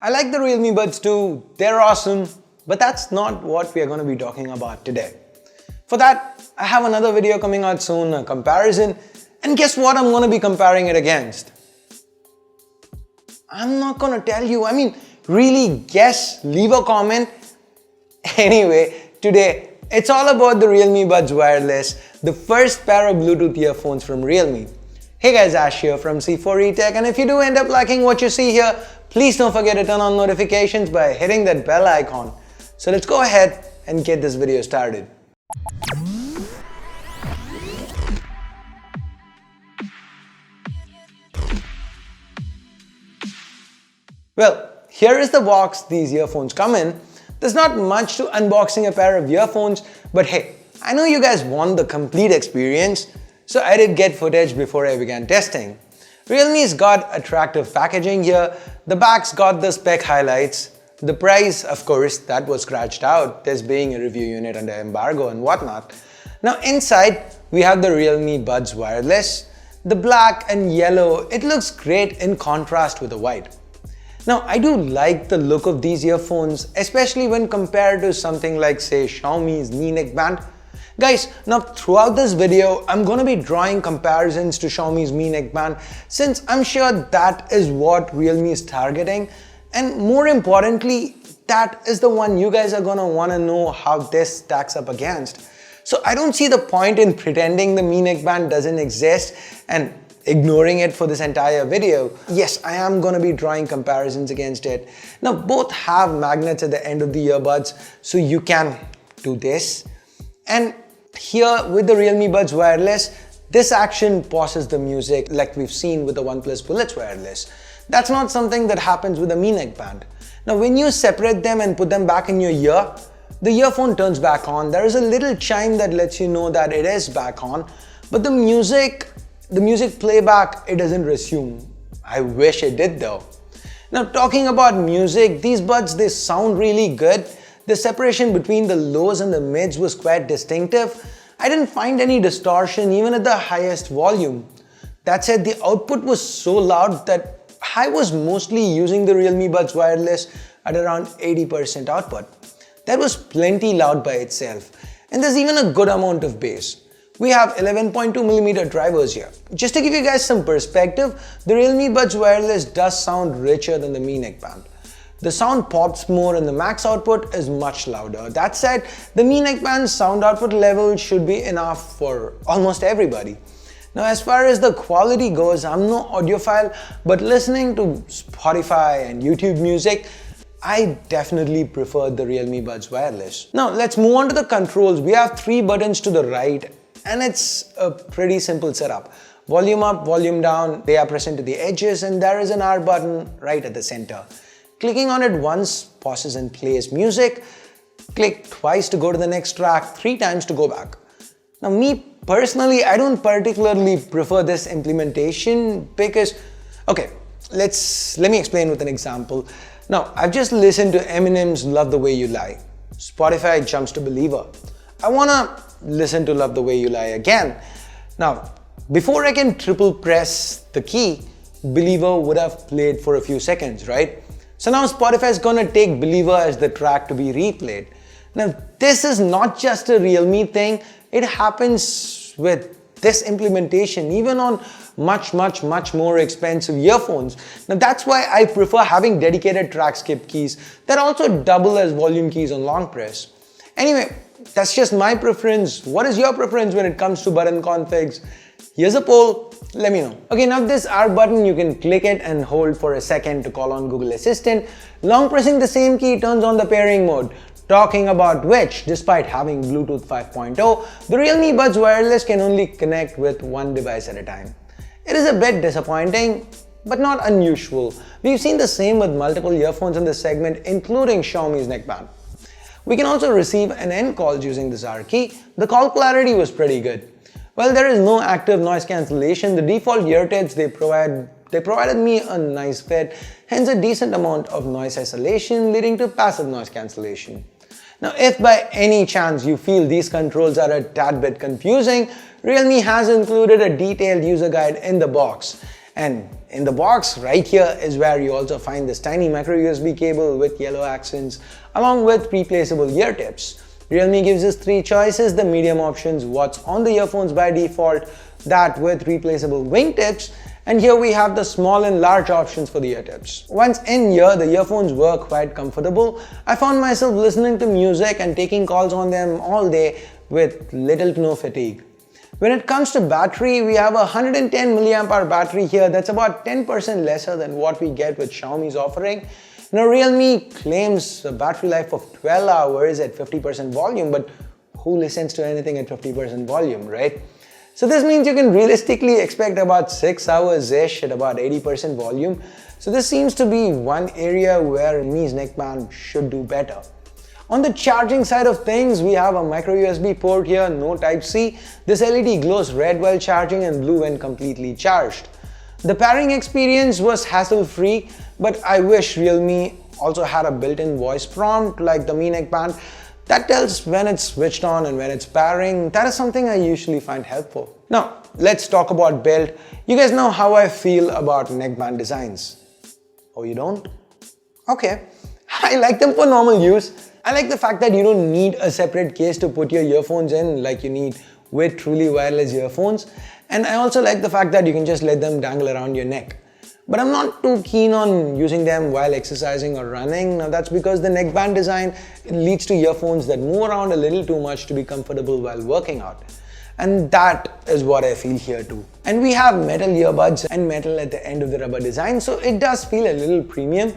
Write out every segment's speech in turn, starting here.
I like the Realme Buds too, they're awesome, but that's not what we are going to be talking about today. For that, I have another video coming out soon, a comparison, and guess what I'm going to be comparing it against? I'm not going to tell you, really guess, leave a comment. Anyway, today, it's all about the Realme Buds Wireless, the first pair of Bluetooth earphones from Realme. Hey guys, Ash here from C4eTech, and if you do end up liking what you see here, please don't forget to turn on notifications by hitting that bell icon. So let's go ahead and get this video started. Well, here is the box these earphones come in. There's not much to unboxing a pair of earphones, but hey, I know you guys want the complete experience, so I did get footage before I began testing. Realme's got attractive packaging here, the back's got the spec highlights, the price, of course, that was scratched out, this being a review unit under embargo and whatnot. Now inside, we have the Realme Buds Wireless. The black and yellow, it looks great in contrast with the white. Now, I do like the look of these earphones, especially when compared to something like, say, Xiaomi's Mi Neckband. Guys, now throughout this video, I'm going to be drawing comparisons to Xiaomi's Mi Neckband since I'm sure that is what Realme is targeting. And more importantly, that is the one you guys are going to want to know how this stacks up against. So I don't see the point in pretending the Mi Neckband doesn't exist and ignoring it for this entire video. Yes, I am going to be drawing comparisons against it. Now, both have magnets at the end of the earbuds, so you can do this. And here with the Realme Buds Wireless, this action pauses the music like we've seen with the OnePlus Bullets Wireless. That's not something that happens with the Mi Neckband. Now, when you separate them and put them back in your ear, the earphone turns back on. There is a little chime that lets you know that it is back on, but the music playback, it doesn't resume. I wish it did though. Now talking about music, these buds, they sound really good. The separation between the lows and the mids was quite distinctive. I didn't find any distortion even at the highest volume. That said, the output was so loud that I was mostly using the Realme Buds Wireless at around 80% output. That was plenty loud by itself. And there's even a good amount of bass. We have 11.2mm drivers here. Just to give you guys some perspective, the Realme Buds Wireless does sound richer than the Mi Neckband. The sound pops more and the max output is much louder. That said, the Mi Neckband's sound output level should be enough for almost everybody. Now as far as the quality goes, I'm no audiophile, but listening to Spotify and YouTube music, I definitely prefer the Realme Buds Wireless. Now let's move on to the controls. We have 3 buttons to the right, and it's a pretty simple setup. Volume up, volume down, they are present to the edges, and there is an R button right at the center. Clicking on it once pauses and plays music. Click twice to go to the next track, 3 times to go back. Now me personally, I don't particularly prefer this implementation because, okay, let me explain with an example. Now, I've just listened to Eminem's Love the Way You Lie. Spotify jumps to Believer. I wanna listen to Love the Way You Lie again. Now, before I can triple press the key, Believer would have played for a few seconds, right? So now Spotify is gonna take Believer as the track to be replayed. Now, this is not just a Realme thing, it happens with this implementation even on much more expensive earphones. Now that's why I prefer having dedicated track skip keys that also double as volume keys on long press. Anyway, that's just my preference. What is your preference when it comes to button configs? Here's a poll, let me know. Okay, now this R button, you can click it and hold for a second to call on Google Assistant. Long pressing the same key turns on the pairing mode. Talking about which, despite having Bluetooth 5.0, the Realme Buds Wireless can only connect with one device at a time. It is a bit disappointing, but not unusual. We've seen the same with multiple earphones in this segment, including Xiaomi's neckband. We can also receive and end calls using this R key. The call clarity was pretty good. While there is no active noise cancellation, the default earbuds they provided me a nice fit, hence a decent amount of noise isolation leading to passive noise cancellation. Now, if by any chance you feel these controls are a tad bit confusing, Realme has included a detailed user guide in the box. And in the box right here is where you also find this tiny micro USB cable with yellow accents along with replaceable ear tips. Realme gives us 3 choices: the medium options, what's on the earphones by default, that with replaceable wingtips, and here we have the small and large options for the ear tips. Once in here, the earphones were quite comfortable. I found myself listening to music and taking calls on them all day with little to no fatigue. When it comes to battery, we have a 110 mAh battery here. That's about 10% lesser than what we get with Xiaomi's offering. Now, Realme claims a battery life of 12 hours at 50% volume, but who listens to anything at 50% volume, right? So this means you can realistically expect about 6 hours-ish at about 80% volume. So this seems to be one area where Mi's neckband should do better. On the charging side of things, we have a micro USB port here, no Type-C. This LED glows red while charging and blue when completely charged. The pairing experience was hassle-free, but I wish Realme also had a built-in voice prompt like the Mi Neckband that tells when it's switched on and when it's pairing. That is something I usually find helpful. Now, let's talk about build. You guys know how I feel about neckband designs. Oh, you don't? Okay. I like them for normal use. I like the fact that you don't need a separate case to put your earphones in like you need with truly wireless earphones. And I also like the fact that you can just let them dangle around your neck. But I'm not too keen on using them while exercising or running. Now that's because the neckband design leads to earphones that move around a little too much to be comfortable while working out. And that is what I feel here too. And we have metal earbuds and metal at the end of the rubber design, so it does feel a little premium.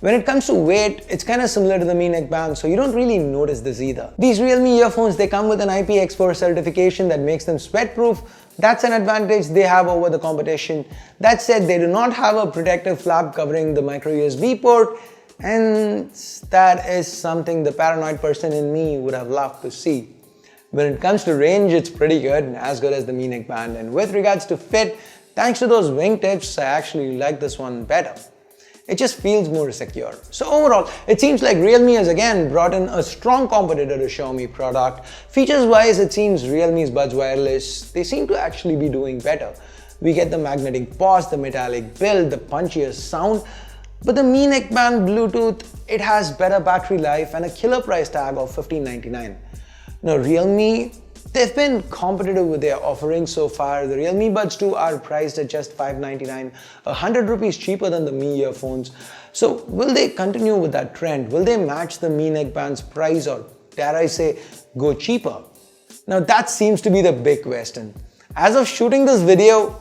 When it comes to weight, it's kind of similar to the Mi Neckband, so you don't really notice this either. These Realme earphones, they come with an IPX4 certification that makes them sweat-proof. That's an advantage they have over the competition. That said, they do not have a protective flap covering the micro USB port, and that is something the paranoid person in me would have loved to see. When it comes to range, it's pretty good, as good as the Mi Neckband. And with regards to fit, thanks to those wingtips, I actually like this one better. It just feels more secure. So overall, it seems like Realme has again brought in a strong competitor to Xiaomi product. Features wise, it seems Realme's Buds Wireless, they seem to actually be doing better. We get the magnetic pause, the metallic build, the punchier sound, but the Mi Neckband Bluetooth, it has better battery life and a killer price tag of $1599. Now Realme, they've been competitive with their offerings so far. The Realme Buds 2 are priced at just $599, 100 rupees cheaper than the Mi earphones. So will they continue with that trend? Will they match the Mi Neckband's price, or dare I say, go cheaper? Now that seems to be the big question. As of shooting this video,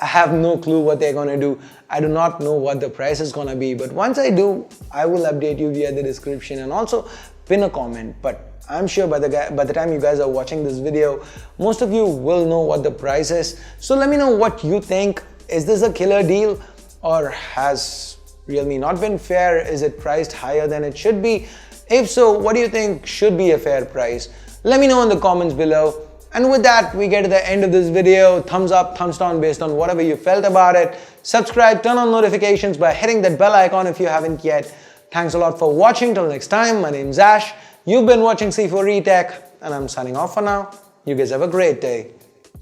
I have no clue what they're gonna do. I do not know what the price is gonna be, but once I do, I will update you via the description and also pin a comment. But I'm sure by the time you guys are watching this video, most of you will know what the price is. So let me know what you think. Is this a killer deal, or has Realme not been fair? Is it priced higher than it should be? If so, what do you think should be a fair price? Let me know in the comments below. And with that, we get to the end of this video. Thumbs up, thumbs down based on whatever you felt about it. Subscribe, turn on notifications by hitting that bell icon if you haven't yet. Thanks a lot for watching. Till next time, my name's Ash. You've been watching C4E Tech, and I'm signing off for now. You guys have a great day.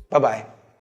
Bye-bye.